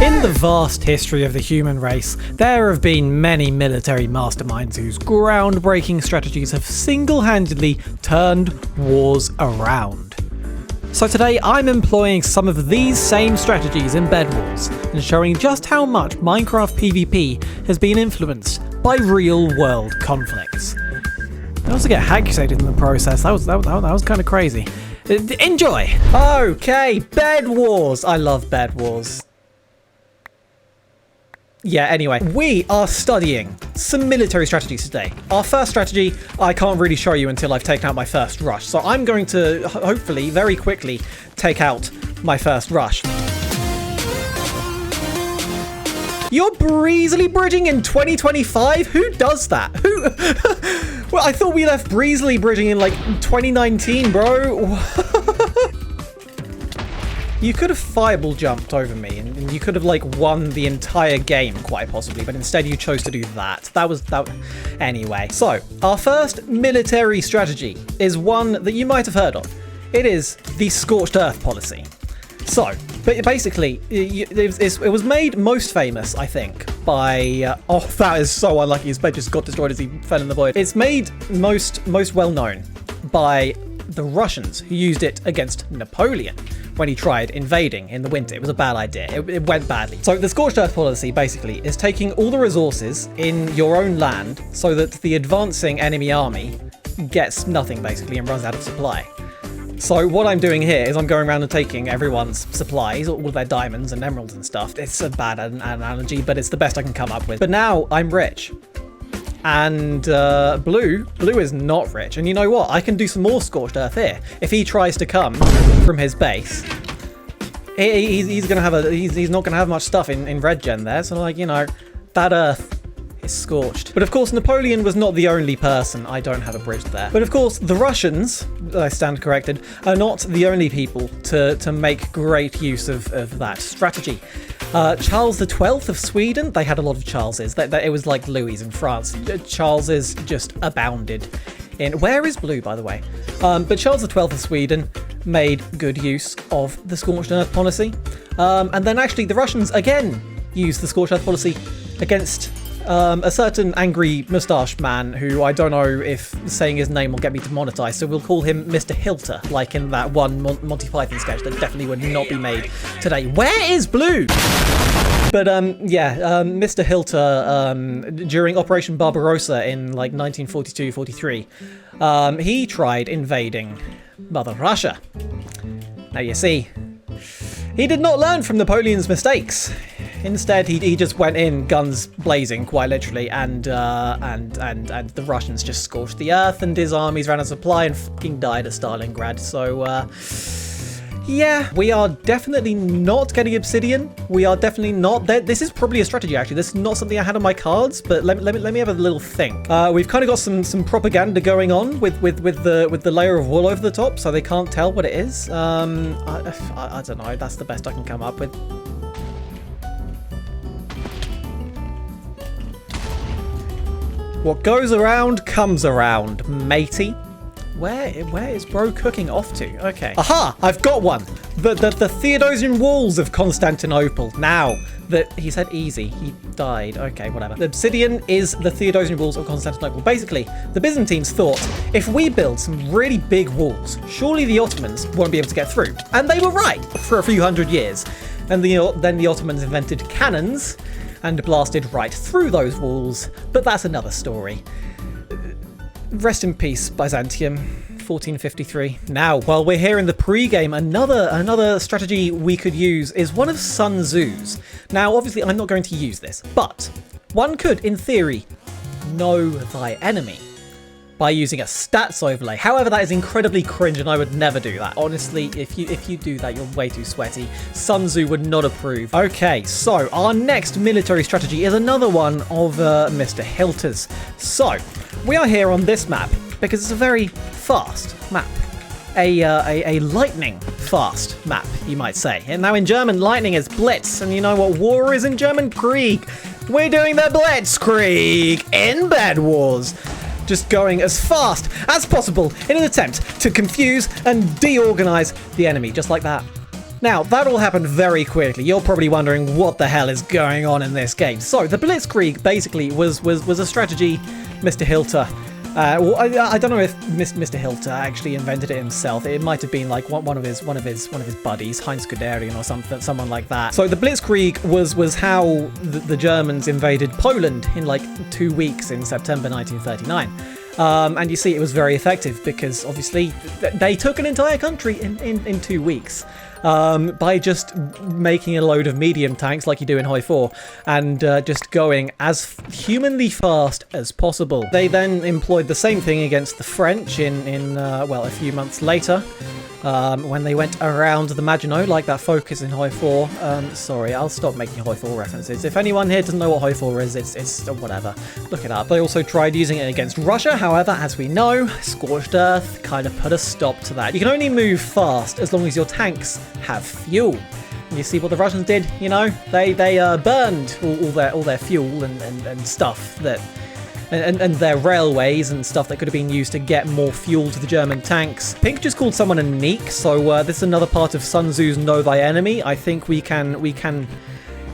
In the vast history of the human race, there have been many military masterminds whose groundbreaking strategies have single-handedly turned wars around. So today I'm employing some of these same strategies in Bedwars and showing just how much Minecraft PvP has been influenced by real-world conflicts. I also get HACKUSATED in the process. That was kind of crazy. Enjoy! Okay, Bedwars! I love Bedwars. Yeah, anyway, we are studying some military strategies today. Our first strategy, I can't really show you until I've taken out my first rush. So I'm going to, hopefully, very quickly take out my first rush. You're breezily bridging in 2025? Who does that? Who? Well, I thought we left breezily bridging in like 2019, bro. You could have fireball jumped over me and you could have like won the entire game quite possibly, but instead you chose to do that. Anyway. So our first military strategy is one that you might have heard of. It is the scorched earth policy. So basically it was made most famous, I think, by oh, that is so unlucky. His bed just got destroyed as he fell in the void. It's made most well known by the Russians, who used it against Napoleon when he tried invading in the winter. It was a bad idea. It went badly. So the scorched earth policy basically is taking all the resources in your own land so that the advancing enemy army gets nothing basically and runs out of supply. So what I'm doing here is I'm going around and taking everyone's supplies, all their diamonds and emeralds and stuff. It's a bad analogy, but it's the best I can come up with. But now I'm rich. And Blue is not rich. And you know what? I can do some more scorched earth here. If he tries to come from his base, he's not gonna have much stuff in red gen there. So like, you know, that earth is scorched. But of course, Napoleon was not the only person. I don't have a bridge there. But of course, the Russians, I stand corrected, are not the only people to make great use of that strategy. Charles XII of Sweden, they had a lot of Charleses. It was like Louis in France. Charleses just abounded in... Where is Blue, by the way? But Charles XII of Sweden made good use of the scorched earth policy. And then actually the Russians, again, used the scorched earth policy against a certain angry moustache man who I don't know if saying his name will get me demonetized, so we'll call him Mr. Hilter, like in that one Monty Python sketch that definitely would not be made today. Where is Blue? But Mr. Hilter, during Operation Barbarossa in like 1942-43, he tried invading Mother Russia. Now you see, he did not learn from Napoleon's mistakes. Instead, he just went in, guns blazing, quite literally, and the Russians just scorched the earth, and his armies ran out of supply and fucking died at Stalingrad. So, yeah, we are definitely not getting obsidian. We are definitely not. This is probably a strategy, actually. This is not something I had on my cards, but let me have a little think. We've kind of got some propaganda going on with the layer of wool over the top, so they can't tell what it is. I don't know. That's the best I can come up with. What goes around comes around, matey. Where is bro cooking off to? Okay. Aha! I've got one! The Theodosian walls of Constantinople. Now, he said easy. He died. Okay, whatever. The obsidian is the Theodosian walls of Constantinople. Basically, the Byzantines thought, if we build some really big walls, surely the Ottomans won't be able to get through. And they were right for a few hundred years. And then the Ottomans invented cannons and blasted right through those walls, but that's another story. Rest in peace, Byzantium, 1453. Now, while we're here in the pre-game, another strategy we could use is one of Sun Tzu's. Now, obviously, I'm not going to use this, but one could, in theory, know thy enemy by using a stats overlay. However, that is incredibly cringe and I would never do that. Honestly, if you do that, you're way too sweaty. Sun Tzu would not approve. Okay, so our next military strategy is another one of Mr. Hilter's. So, we are here on this map because it's a very fast map. A lightning fast map, you might say. And now in German, lightning is Blitz, and you know what war is in German? Krieg. We're doing the Blitzkrieg in Bedwars. Just going as fast as possible in an attempt to confuse and deorganize the enemy, just like that. Now, that all happened very quickly. You're probably wondering what the hell is going on in this game. So, the Blitzkrieg basically was a strategy Mr. Hilter. Well, I don't know if Mr. Hilter actually invented it himself. It might have been like one of his buddies, Heinz Guderian or something, someone like that. So the Blitzkrieg was how the Germans invaded Poland in like 2 weeks in September 1939. And you see, it was very effective because obviously they took an entire country in 2 weeks. By just making a load of medium tanks like you do in Hoi 4 and just going as humanly fast as possible. They then employed the same thing against the French well, a few months later. When they went around the Maginot, like that focus in Hoi 4. Sorry, I'll stop making Hoi 4 references. If anyone here doesn't know what Hoi 4 is, it's whatever. Look it up. They also tried using it against Russia. However, as we know, Scorched Earth kind of put a stop to that. You can only move fast as long as your tanks have fuel. And you see what the Russians did? You know, they burned all their fuel and stuff that... And their railways and stuff that could have been used to get more fuel to the German tanks. Pink just called someone a neek, so this is another part of Sun Tzu's Know Thy Enemy. I think we can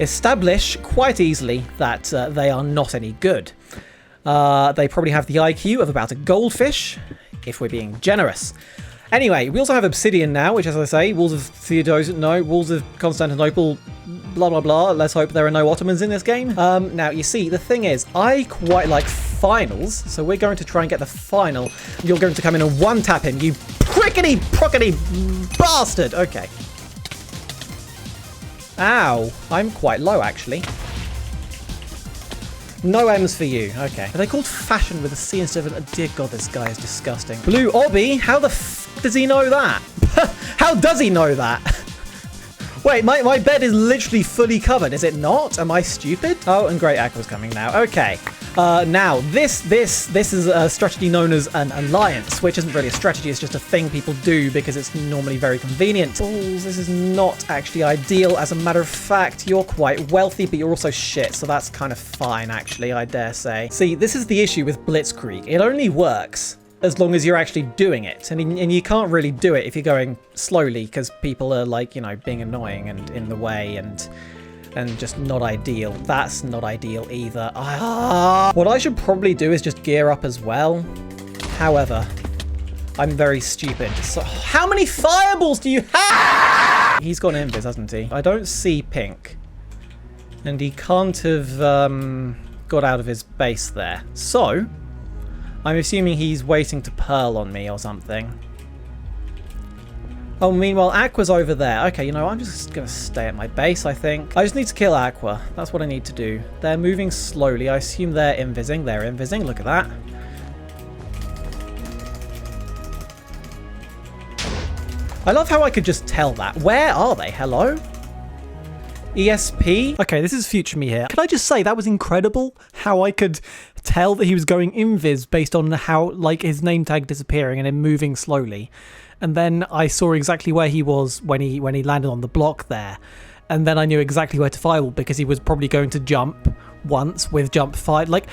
establish quite easily that they are not any good. They probably have the IQ of about a goldfish, if we're being generous. Anyway, we also have Obsidian now, which, as I say, Walls of Theodosius, no, Walls of Constantinople, blah, blah, blah. Let's hope there are no Ottomans in this game. Now, you see, the thing is, I quite like finals, so we're going to try and get the final. You're going to come in and one-tap him, you prickety-prockety bastard! Okay. Ow. I'm quite low, actually. No M's for you. Okay. Are they called fashion with a C instead of an... Dear God, this guy is disgusting. Blue Obby? How the f does he know that? How does he know that? Wait, my bed is literally fully covered. Is it not? Am I stupid? Oh, and Great Aqua's coming now. Okay. Now, this is a strategy known as an alliance, which isn't really a strategy. It's just a thing people do because it's normally very convenient. Balls, this is not actually ideal. As a matter of fact, you're quite wealthy, but you're also shit, so that's kind of fine, actually, I dare say. See, this is the issue with Blitzkrieg. It only works as long as you're actually doing it. And you can't really do it if you're going slowly because people are, like, you know, being annoying and in the way and just not ideal. That's not ideal either. What I should probably do is just gear up as well. However, I'm very stupid. So, how many fireballs do you have? He's gone invis, hasn't he? I don't see Pink. And he can't have got out of his base there. So, I'm assuming he's waiting to pearl on me or something. Oh, meanwhile, Aqua's over there. Okay, you know, I'm just going to stay at my base, I think. I just need to kill Aqua. That's what I need to do. They're moving slowly. I assume they're invising. They're invising. Look at that. I love how I could just tell that. Where are they? Hello? ESP? Okay, this is future me here. Could I just say that was incredible how I could tell that he was going invis based on how, like, his name tag disappearing and him moving slowly. And then I saw exactly where he was when he landed on the block there. And then I knew exactly where to fireball because he was probably going to jump once with jump 5. Like,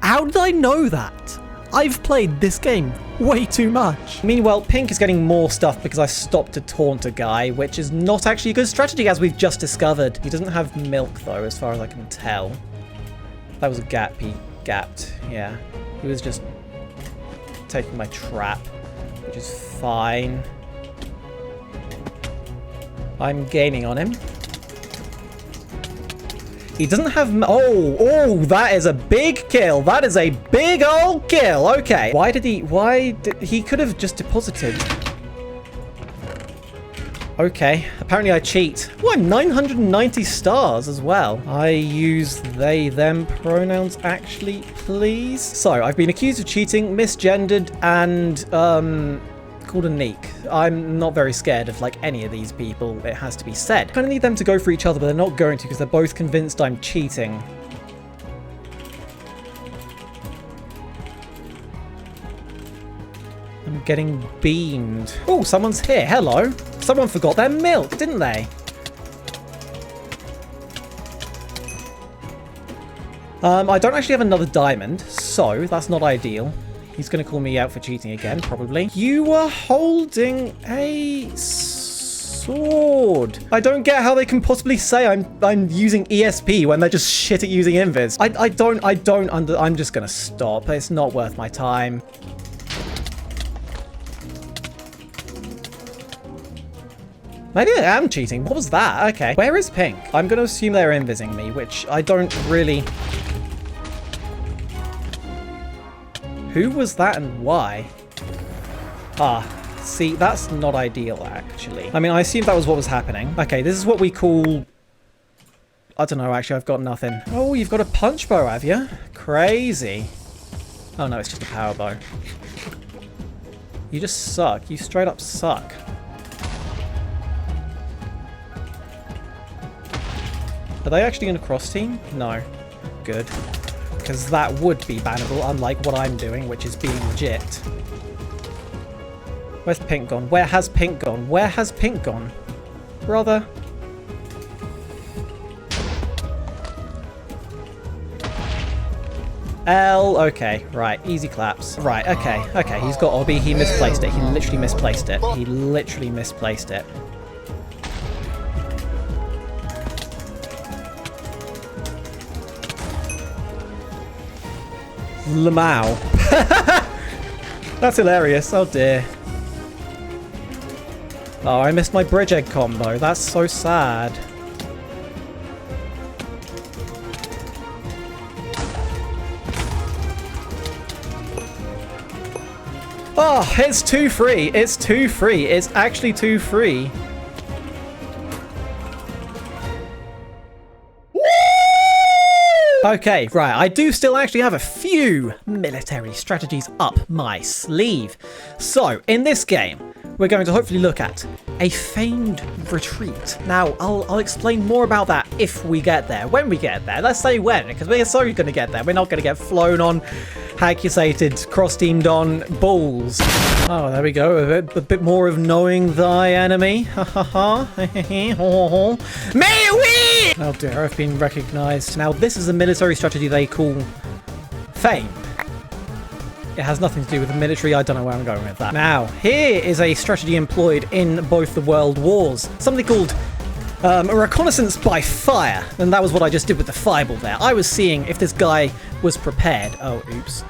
how did I know that? I've played this game way too much. Meanwhile, Pink is getting more stuff because I stopped to taunt a guy, which is not actually a good strategy, as we've just discovered. He doesn't have milk, though, as far as I can tell. That was a gap. He gapped. Yeah. He was just taking my trap, which is fine. I'm gaining on him. He doesn't have... Oh, that is a big kill. That is a big old kill. Okay. He could have just deposited. Okay. Apparently I cheat. Oh, I'm 990 stars as well. I use they, them pronouns, actually, please. So, I've been accused of cheating, misgendered, and, called a neek. I'm not very scared of, like, any of these people, it has to be said. I kind of need them to go for each other, but they're not going to because they're both convinced I'm cheating. I'm getting beamed. Oh, someone's here. Hello. Someone forgot their milk, didn't they? I don't actually have another diamond, so that's not ideal. He's going to call me out for cheating again, probably. You are holding a... sword. I don't get how they can possibly say I'm using ESP when they're just shit at using invis. I'm just gonna stop. It's not worth my time. Maybe I am cheating. What was that? Okay. Where is pink? I'm gonna assume they're invising me, which I don't really... Who was that and why? Ah, see, that's not ideal, actually. I mean, I assumed that was what was happening. Okay, this is what we call... I don't know, actually, I've got nothing. Oh, you've got a punch bow, have you? Crazy. Oh, no, it's just a power bow. You just suck. You straight up suck. Are they actually going to cross-team? No. Good. Because that would be bannable, unlike what I'm doing, which is being legit. Where's pink gone? Where has pink gone? Where has pink gone? Brother. L, okay, right, easy claps. Right, okay, okay, he's got Obby, he misplaced it. He literally misplaced it. He literally misplaced it. Lamau. That's hilarious. Oh dear. Oh, I missed my bridge egg combo. That's so sad. Oh, it's 2-3. It's 2-3. It's actually 2-3. Okay, right, I do still actually have a few military strategies up my sleeve. So, in this game, we're going to hopefully look at a feigned retreat. Now, I'll explain more about that if we get there. When we get there. Let's say when, because we're so going to get there. We're not going to get flown on, HACKUSATED, cross-teamed on, balls. Oh, there we go. A bit more of knowing thy enemy. Ha ha ha. Meier! Oh dear, I've been recognized. Now, this is a military strategy they call feigned. It has nothing to do with the military. I don't know where I'm going with that. Now, here is a strategy employed in both the world wars. Something called a reconnaissance by fire. And that was what I just did with the fireball there. I was seeing if this guy was prepared. Oh, oops.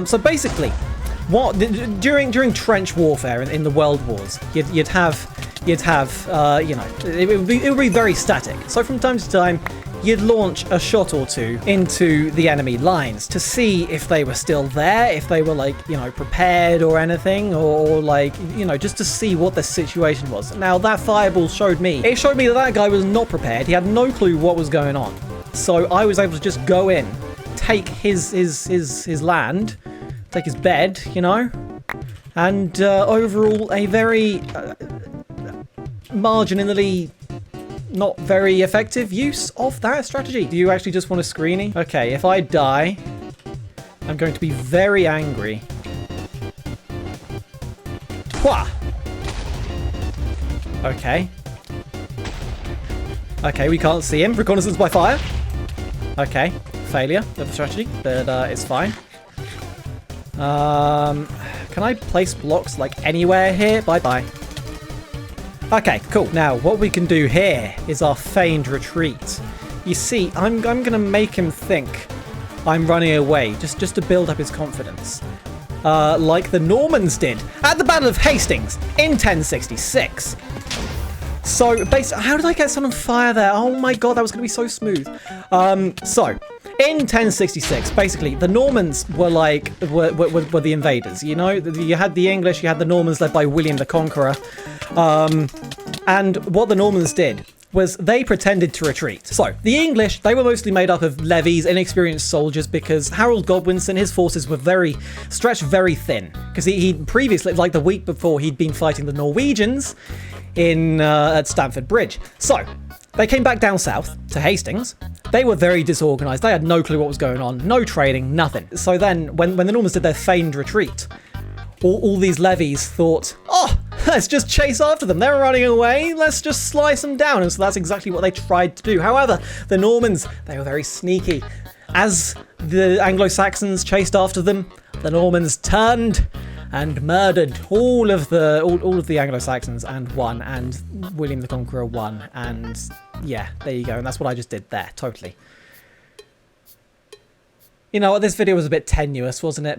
So basically, during trench warfare in the world wars, you'd have you know, it would be very static. So from time to time, you'd launch a shot or two into the enemy lines to see if they were still there, if they were, like, you know, prepared or anything, or like, you know, just to see what the situation was. Now, that fireball showed me. It showed me that that guy was not prepared. He had no clue what was going on. So I was able to just go in, take his land, take his bed, you know, and overall a very marginally not very effective use of that strategy. Do you actually just want to screeny? Okay, if I die, I'm going to be very angry. Pwah! Okay. Okay, we can't see him. Reconnaissance by fire. Okay, failure of the strategy, but it's fine. Can I place blocks like anywhere here? Bye-bye. Okay, cool. Now, what we can do here is our feigned retreat. You see, I'm going to make him think I'm running away, just to build up his confidence. Like the Normans did at the Battle of Hastings in 1066. So, basically, how did I get someone on fire there? Oh my god, that was going to be so smooth. So, in 1066, basically, the Normans were like, were the invaders, you know? You had the English, you had the Normans led by William the Conqueror. And what the Normans did was they pretended to retreat. So, the English, they were mostly made up of levies, inexperienced soldiers, because Harold Godwinson, his forces were stretched very thin. Because he previously, like the week before, he'd been fighting the Norwegians at Stamford Bridge. So, they came back down south to Hastings. They were very disorganized. They had no clue what was going on, no training, nothing. So then, when the Normans did their feigned retreat, all these levies thought, oh, let's just chase after them. They're running away. Let's just slice them down. And so that's exactly what they tried to do. However, the Normans, they were very sneaky. As the Anglo-Saxons chased after them, the Normans turned and murdered all of the Anglo-Saxons and won, and William the Conqueror won, and yeah, there you go. And that's what I just did there, totally. You know what, this video was a bit tenuous, wasn't it?